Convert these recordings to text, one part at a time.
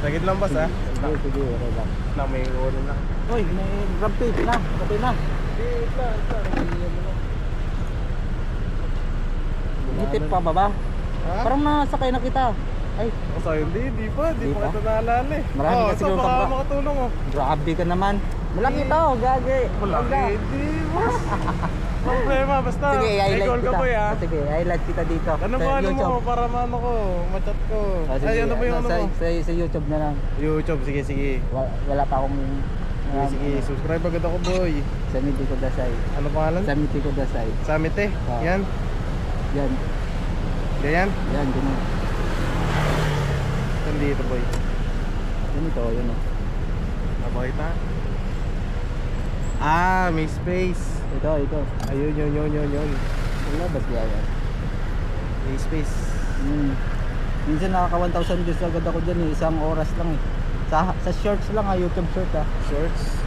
Sagit lang boss ha. Sige, sige, okay lang. Na may ulo na. Uy, may rampage na. Kapit na. Ngitip pa ba ba? Ha? Parang nasakay na kita. Ay, Kasi hindi pa Di pa? kita naalala eh. Marami Oh, kasi so yung baka kabra- makatulong oh. grabe ka naman. Malaki to, gagi. Malaki, hindi boss. Problema, basta. Sige, May highlight goal ka kita. po ya. Sige, highlight kita dito. Ano sa ba ano YouTube. mo para maano ko, machat ko. Sige, Ay ano ba yung ano sa, mo? sa YouTube na lang. YouTube, sige sige. Wala pa akong Sige, sige, subscribe agad ako boy. Sa Miti ko Dasay. Ano pangalan? Sa Miti ko Dasay. Summit eh. Ah. Yan. Yan, Ganyan. yan, ganun. Nandito boy. Yan ito, yun o. Nabakita. Ah, may space. Ito. Ayun, yun. Wala ba siya yan? May space. Minsan nakaka 1,000 views agad ako dyan eh. Isang oras lang eh. Sa shorts lang ha, YouTube short ha. Shorts.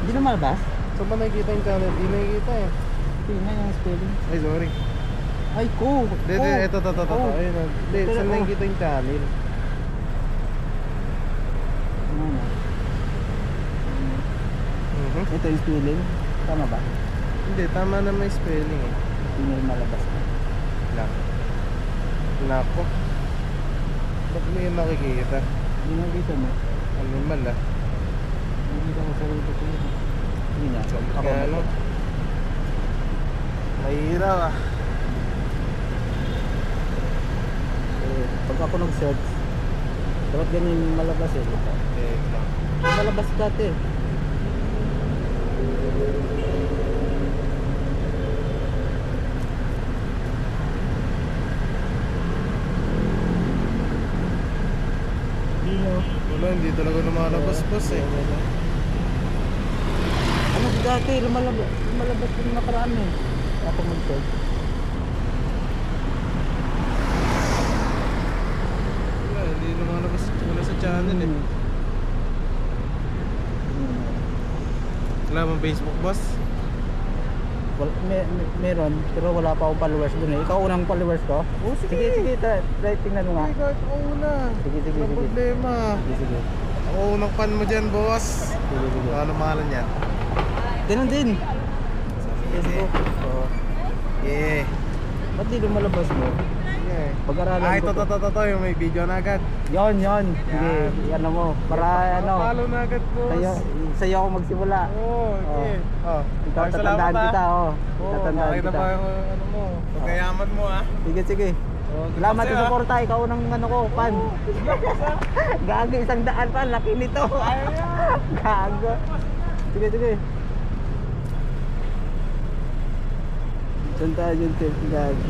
Hindi na malabas? Saan ba nakikita yung channel? Hindi nakikita eh. Tingnan yung spelling. Ay, sorry. Ay, ko! Hindi, ito. Ayun. Hindi, Ito, saan oh. nakikita yung channel? Ito yung spelling. Tama ba? Hindi, tama na may spelling eh. Hindi na malabas na. Nako. Ba't mo yung nakikita? Hindi na dito mo. Animal ah. Hindi ka masarili ko yun. Hindi na. Ako Kaya ano? Mahirap ah. Pag ako nag-search, dapat ganyan yung malabas eh. Diba? Yung malabas dati. Wala, hindi talaga lumalabas boss eh. Ano dati, lumalabas yung nakaraan eh. Ako mag-search. Wala, hindi lumalabas. Wala sa channel eh. Wala bang Facebook boss? Meron, pero wala pa akong followers dun eh. Ikaw unang followers ko? Oh, Sige, try tingnan mo nga. Ay, kahit ako una. Sige. Walang problema. Sige. Ako unang fan mo dyan boss. Sige. Ano pangalan yan? Ganun din. Sige. Facebook. Oo. Yeah. Ba't di lumalabas mo? Yeah. Pag-aralan Ah, ko. ito. Yung may video na agad. Yon. Sige, ano mo. Para ano. Follow na agad boss. Sa'yo ako magsimula. Oo, okay. Oh. Ikaw Ay, tatandaan salamat, kita, ah. oh. Oo, Tatandaan makita kita. pa yung ano mo. Pagkayaman mo ah. Sige. Oh, Salamat kasi, sa suporta, ikaw nang ano ko, fan. Gago, 100 pa, laki nito. Gago. Sige. Saan tayo yung tip, gago.